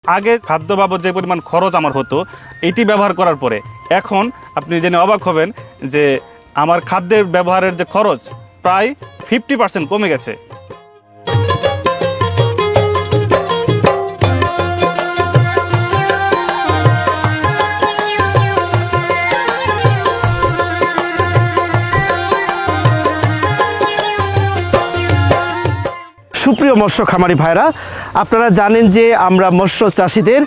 আগে খাদ্য বাবদ যে পরিমাণ খরচ আমার হতো এটি ব্যবহার করার পরে এখন আপনি জেনে অবাক হবেন যে আমার খাদ্যের ব্যবহারের যে খরচ প্রায় 50% কমে গেছে। সুপ্রিয় মৎস্য খামারি ভাইরা, আপনারা জানেন যে আমরা মৎস্য চাষিদের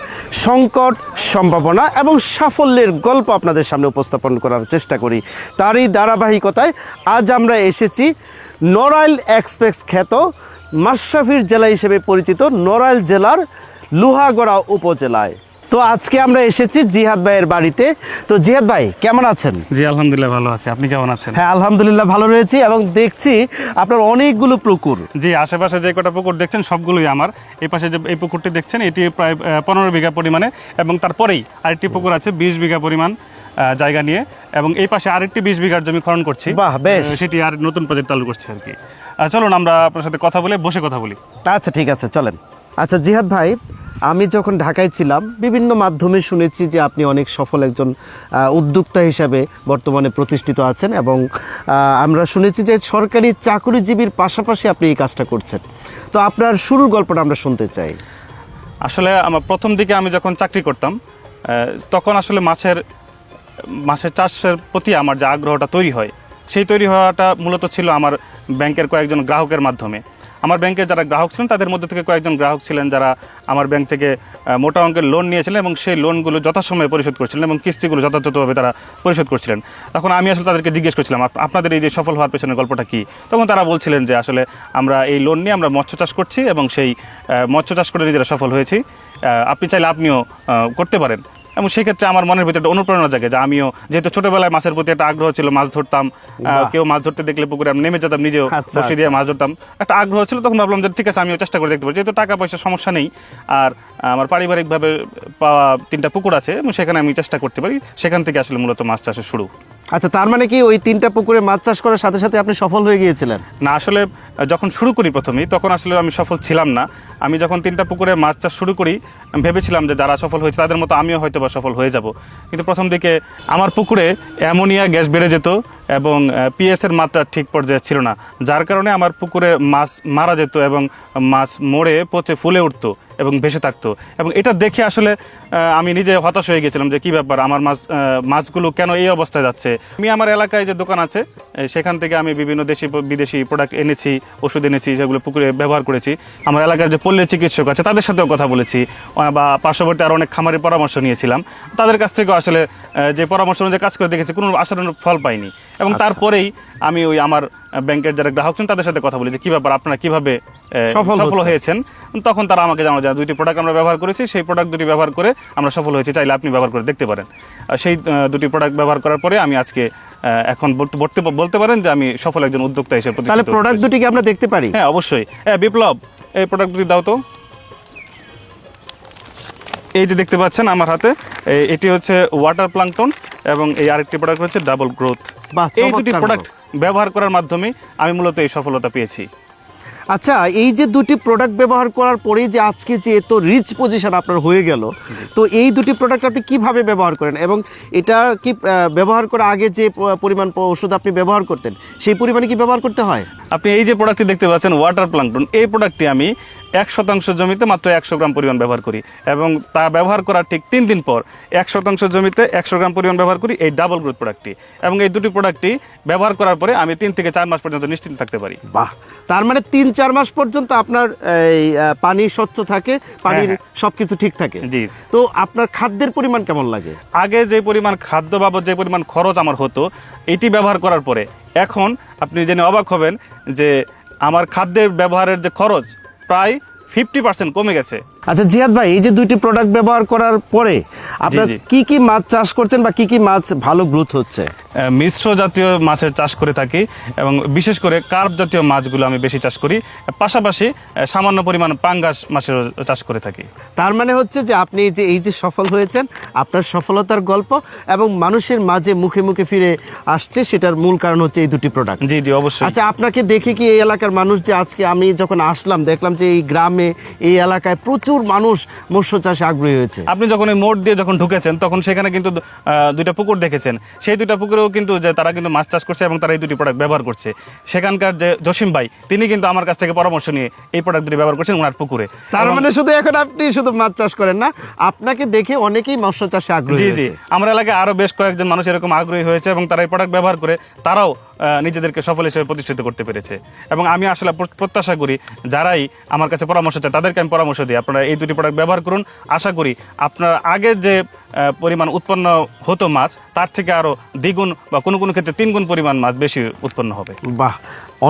সংকট, সম্ভাবনা এবং সাফল্যের গল্প আপনাদের সামনে উপস্থাপন করার চেষ্টা করি। তারই ধারাবাহিকতায় আজ আমরা এসেছি নড়াইল এক্সপ্রেস খ্যাত মাশরাফির জেলা হিসেবে পরিচিত নড়াইল জেলার লোহাগড়া উপজেলায়। তো আজকে আমরা এসেছি জিহাদ ভাইয়ের বাড়িতে। তো জিহাদ ভাই কেমন আছেন? জি আলহামদুলিল্লাহ ভালো আছি, আপনি কেমন আছেন? হ্যাঁ আলহামদুলিল্লাহ ভালো রয়েছি এবং দেখছি আপনার অনেকগুলো পুকুর। জি আশেপাশে যে কটা পুকুর দেখছেন সবগুলোই আমার। এই পাশে যে এই পুকুরটি দেখছেন এটি প্রায় 15 বিঘা পরিমাণে, এবং তারপরেই আরেকটি পুকুর আছে 20 বিঘা পরিমাণ জায়গা নিয়ে, এবং এই পাশে আরেকটি 20 বিঘার জমি খনন করছি। বাহ বেশ, সেটি আর নতুন প্রজেক্ট চালু করছি আর কি। চলুন আমরা আপনার সাথে কথা বলে বসে কথা বলি। আচ্ছা ঠিক আছে চলেন। আচ্ছা জিহাদ ভাই, আমি যখন ঢাকায় ছিলাম বিভিন্ন মাধ্যমে শুনেছি যে আপনি অনেক সফল একজন উদ্যোক্তা হিসাবে বর্তমানে প্রতিষ্ঠিত আছেন, এবং আমরা শুনেছি যে সরকারি চাকরিজীবীর পাশাপাশি আপনি এই কাজটা করছেন। তো আপনার শুরুর গল্পটা আমরা শুনতে চাই। আসলে আমার প্রথম দিকে আমি যখন চাকরি করতাম তখন আসলে মাছের চাষের প্রতি আমার যে আগ্রহটা তৈরি হয়, সেই তৈরি হওয়াটা মূলত ছিল আমার ব্যাংকের কয়েকজন গ্রাহকের মাধ্যমে। আমার ব্যাংকের যারা গ্রাহক ছিলেন তাদের মধ্যে থেকে কয়েকজন গ্রাহক ছিলেন যারা আমার ব্যাংক থেকে মোটা অঙ্কের লোন নিয়েছিলেন এবং সেই লোনগুলো যথাসময়ে পরিশোধ করছিলেন এবং কিস্তিগুলো যথাযথভাবে তারা পরিশোধ করছিলেন। তখন আমি আসলে তাদেরকে জিজ্ঞেস করছিলাম আপনাদের এই যে সফল হওয়ার পেছনের গল্পটা কী। তখন তারা বলছিলেন যে আসলে আমরা এই লোন নিয়ে আমরা মৎস্য চাষ করছি এবং সেই মৎস্য চাষ করে নিজেরা সফল হয়েছি, আপনি চাইলে আপনিও করতে পারেন। এবং সেক্ষেত্রে আমার মনের ভিতরে একটা অনুপ্রেরণা জাগে যে আমিও, যেহেতু ছোটোবেলায় মাছের প্রতি একটা আগ্রহ ছিল, মাছ ধরতাম, কেউ মাছ ধরতে দেখলে পুকুরে আমি নেমে যেতাম, নিজেও বসে দিয়ে মাছ ধরতাম, একটা আগ্রহ ছিল। তখন ভাবলাম যে ঠিক আছে আমিও চেষ্টা করে দেখতে পারি, যেহেতু টাকা পয়সা সমস্যা নেই, আর আমার পারিবারিকভাবে পাওয়া 3টা পুকুর আছে এবং সেখানে আমি চেষ্টা করতে পারি। সেখান থেকে আসলে মূলত মাছ চাষের শুরু। আচ্ছা, তার মানে কি ওই 3টা পুকুরে মাছ চাষ করার সাথে সাথে আপনি সফল হয়ে গিয়েছিলেন? না, আসলে যখন শুরু করি প্রথমেই তখন আসলে আমি সফল ছিলাম না। আমি যখন 3টা পুকুরে মাছ চাষ শুরু করি ভেবেছিলাম যে যারা সফল হয়েছে তাদের মতো আমিও হয়তো বা সফল হয়ে যাব। কিন্তু প্রথম দিকে আমার পুকুরে অ্যামোনিয়া গ্যাস বেড়ে যেত এবং পিএসের মাত্রা ঠিক পর্যায়ে ছিল না, যার কারণে আমার পুকুরে মাছ মারা যেত এবং মাছ মরে পচে ফুলে উঠতো এবং ভেসে থাকতো। এবং এটা দেখে আসলে আমি নিজে হতাশ হয়ে গেছিলাম যে কী ব্যাপার, আমার মাছগুলো কেন এই অবস্থায় যাচ্ছে। আমি আমার এলাকায় যে দোকান আছে সেখান থেকে আমি বিভিন্ন দেশি বিদেশি প্রোডাক্ট এনেছি, ওষুধ এনেছি, সেগুলো পুকুরে ব্যবহার করেছি। আমার এলাকার যে পল্লী চিকিৎসক আছে তাদের সাথেও কথা বলেছি, বা পার্শ্ববর্তী আরও অনেক খামারের পরামর্শ নিয়েছিলাম। তাদের কাছ থেকেও আসলে যে পরামর্শ অনুযায়ী কাজ করে দেখেছি, কোনো আশানুরূপ ফল পাইনি। এবং তারপরেই আমি ওই আমার ব্যাংকের যারা গ্রাহক ছিলেন তাদের সাথে কথা বলি যে কী ব্যাপার, আপনারা কীভাবে সফল হয়েছেন। তখন তারা আমাকে জানালো যে 2টি প্রোডাক্ট আমরা ব্যবহার করেছি, সেই প্রোডাক্ট 2টি ব্যবহার করে আমরা সফল হয়েছি, চাইলে আপনি ব্যবহার করে দেখতে পারেন। সেই 2টি প্রোডাক্ট ব্যবহার করার পরে আমি আজকে এখন বলতে পারেন যে আমি সফল একজন উদ্যোক্তা হিসেবে। তাহলে প্রোডাক্ট 2টি কি আমরা দেখতে পারি? হ্যাঁ অবশ্যই। বিপ্লব, এই প্রোডাক্ট 2টি দাও তো। এই যে দেখতে পাচ্ছেন আমার হাতে, এটি হচ্ছে ওয়াটার প্লাঙ্কটন এবং এই আরেকটি প্রোডাক্ট হচ্ছে ডাবল গ্রোথ। এই 2টি প্রোডাক্ট ব্যবহার করার মাধ্যমে আমি মূলত এই সফলতা পেয়েছি। আচ্ছা, এই যে 2টি প্রোডাক্ট ব্যবহার করার পরেই যে আজকে যে এত রিচ পজিশন আপনার হয়ে গেল, তো এই 2টি প্রোডাক্ট আপনি কিভাবে ব্যবহার করেন এবং এটা কি ব্যবহার করার আগে যে পরিমাণ ওষুধ আপনি ব্যবহার করতেন সেই পরিমাণে কি ব্যবহার করতে হয়? আপনি এই যে প্রোডাক্টটি দেখতে পাচ্ছেন ওয়াটার প্লাঙ্কটন, এই প্রোডাক্টটি আমি 1% জমিতে মাত্র 100 গ্রাম পরিমাণ ব্যবহার করি, এবং তা ব্যবহার করার ঠিক 3 দিন পর 1% জমিতে 100 গ্রাম পরিমাণ ব্যবহার করি এই ডাবল গ্রোথ প্রোডাক্টটি। এবং এই 2টি প্রোডাক্টটি ব্যবহার করার পরে আমি 3 থেকে 4 মাস পর্যন্ত নিশ্চিন্ত থাকতে পারি। বাহ, তার মানে 3-4 মাস পর্যন্ত আপনার এই পানি স্বচ্ছ থাকে, পানির সবকিছু ঠিক থাকে। জি। তো আপনার খাদ্যের পরিমাণ কেমন লাগে? আগে যে পরিমাণ খাদ্য বাবদ যে পরিমাণ খরচ আমার হতো এটি ব্যবহার করার পরে এখন আপনি জেনে অবাক হবেন যে আমার খাদ্যের ব্যবহারের যে খরচ প্রায় 50% কমে গেছে। আচ্ছা জিহাদ ভাই, এই যে 2টি প্রোডাক্ট ব্যবহার করার পরে আপনারা কি কি মাছ চাষ করছেন বা কি কি মাছ ভালো গ্রোথ হচ্ছে? মিশ্র জাতীয় মাছের চাষ করে থাকি এবং বিশেষ করে কার্প জাতীয় মাছগুলো আমি বেশি চাষ করি, পাশাপাশি সামান্য পরিমাণ পাঙ্গাস মাছের চাষ করে থাকি। তার মানে হচ্ছে যে আপনি এই যে সফল হয়েছেন, আপনার সফলতার গল্প এবং মানুষের মাঝে মুখে মুখে ফিরে আসছে, সেটার মূল কারণ হচ্ছে এই দুটি প্রোডাক্ট। জি জি অবশ্যই। আচ্ছা, আপনাকে দেখে কি এই এলাকার মানুষ, যে আজকে আমি যখন আসলাম দেখলাম যে এই গ্রামে এই এলাকায় প্রচুর মানুষ মৎস্য চাষে আগ্রহী হয়েছে। আপনি যখন এই মোড় দিয়ে যখন ঢুকেছেন তখন সেখানে কিন্তু দুইটা পুকুর দেখেছেন, সেই দুইটা পুকুরেও কিন্তু যে তারা কিন্তু মাছ চাষ করছে এবং তারা এই দুটি প্রোডাক্ট ব্যবহার করছে। সেখানকার যে জসিম ভাই তিনি কিন্তু আমার কাছ থেকে পরামর্শ নিয়ে এই প্রোডাক্ট দুটি ব্যবহার করছেন ওনার পুকুরে। তার মানে শুধু এখন আপনি শুধু মাছ চাষ করেন না, আপনাকে দেখে অনেকেই মৎস্য চাষে আগ্রহী জি জি, হয়েছে। আমার এলাকায় আরো বেশ কয়েকজন মানুষ এরকম আগ্রহী হয়েছে এবং তারা এই প্রোডাক্ট ব্যবহার করে তারাও নিজেদেরকে সফল হিসেবে প্রতিষ্ঠিত করতে পেরেছে। এবং আমি আসলে প্রত্যাশা করি যারাই আমার কাছে পরামর্শ চায় তাদেরকে আমি পরামর্শ দিই আপনারা এই দুটি প্রোডাক্ট ব্যবহার করুন। আশা করি আপনার আগে যে পরিমাণ উৎপন্ন হতো মাছ তার থেকে আরো দ্বিগুণ বা কোনো কোনো ক্ষেত্রে 3 গুণ পরিমাণ মাছ বেশি উৎপন্ন হবে। বাহ,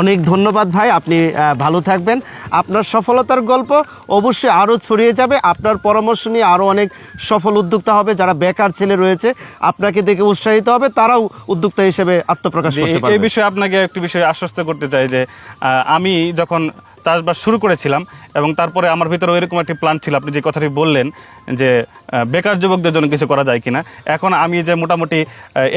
অনেক ধন্যবাদ ভাই, আপনি ভালো থাকবেন। আপনার সফলতার গল্প অবশ্যই আরও ছড়িয়ে যাবে। আপনার পরামর্শ নিয়ে আরও অনেক সফল উদ্যোক্তা হবে, যারা বেকার ছেলে রয়েছে আপনাকে দেখে উৎসাহিত হবে, তারাও উদ্যোক্তা হিসেবে আত্মপ্রকাশ করতে এই পারবে। বিষয়ে আপনাকে একটি বিষয়ে আশ্বস্ত করতে চাই যে আমি যখন চাষবাস শুরু করেছিলাম এবং তারপরে আমার ভিতরে এরকম একটি প্ল্যান ছিল, আপনি যে কথাটি বললেন যে বেকার যুবকদের জন্য কিছু করা যায় কিনা। এখন আমি যে মোটামুটি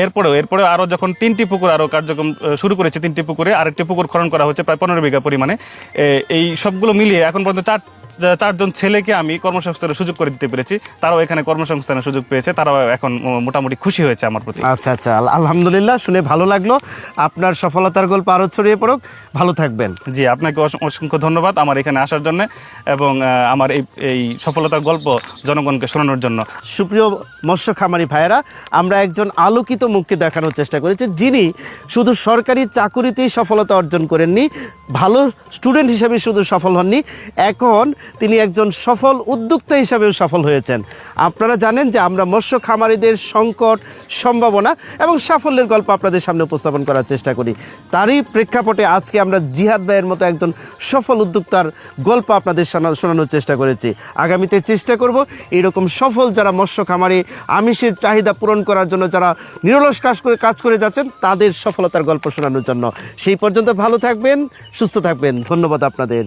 এরপরেও আরও যখন 3টি পুকুর আরও কার্যক্রম শুরু করেছি, 3টি পুকুরে আরেকটি পুকুর খনন করা হচ্ছে প্রায় 15 বিঘা পরিমাণে। এই সবগুলো মিলিয়ে এখন পর্যন্ত 4জন ছেলেকে আমি কর্মসংস্থানের সুযোগ করে দিতে পেরেছি, তারাও এখানে কর্মসংস্থানের সুযোগ পেয়েছে, তারাও এখন মোটামুটি খুশি হয়েছে আমার প্রতি। আচ্ছা আচ্ছা, আলহামদুলিল্লাহ, শুনে ভালো লাগলো। আপনার সফলতার গল্প আরও ছড়িয়ে পড়ুক, ভালো থাকবেন। জি, আপনাকে অসংখ্য ধন্যবাদ আমার এখানে আসার জন্য এবং আমার এই সফলতার গল্প জনগণকে শোনানোর জন্য। সুপ্রিয় মৎস্য খামারি ভাইয়েরা, আমরা একজন আলোকিত মুখকে দেখানোর চেষ্টা করেছি, যিনি শুধু সরকারি চাকুরিতেই সফলতা অর্জন করেননি, ভালো স্টুডেন্ট হিসেবে শুধু সফল হননি, এখন তিনি একজন সফল উদ্যোক্তা হিসাবেও সফল হয়েছেন। আপনারা জানেন যে আমরা মৎস্য খামারিদের সংকট, সম্ভাবনা এবং সাফল্যের গল্প আপনাদের সামনে উপস্থাপন করার চেষ্টা করি। তারই প্রেক্ষাপটে আজকে আমরা জিহাদ ভাইয়ের মতো একজন সফল উদ্যোক্তার গল্প আপনাদের শোনানোর চেষ্টা করেছি। আগামীতে চেষ্টা করব এইরকম সফল যারা মৎস্য খামারি, আমিষের চাহিদা পূরণ করার জন্য যারা নিরলস কাজ করে যাচ্ছেন তাদের সফলতার গল্প শোনানোর জন্য। সেই পর্যন্ত ভালো থাকবেন, সুস্থ থাকবেন। ধন্যবাদ আপনাদের।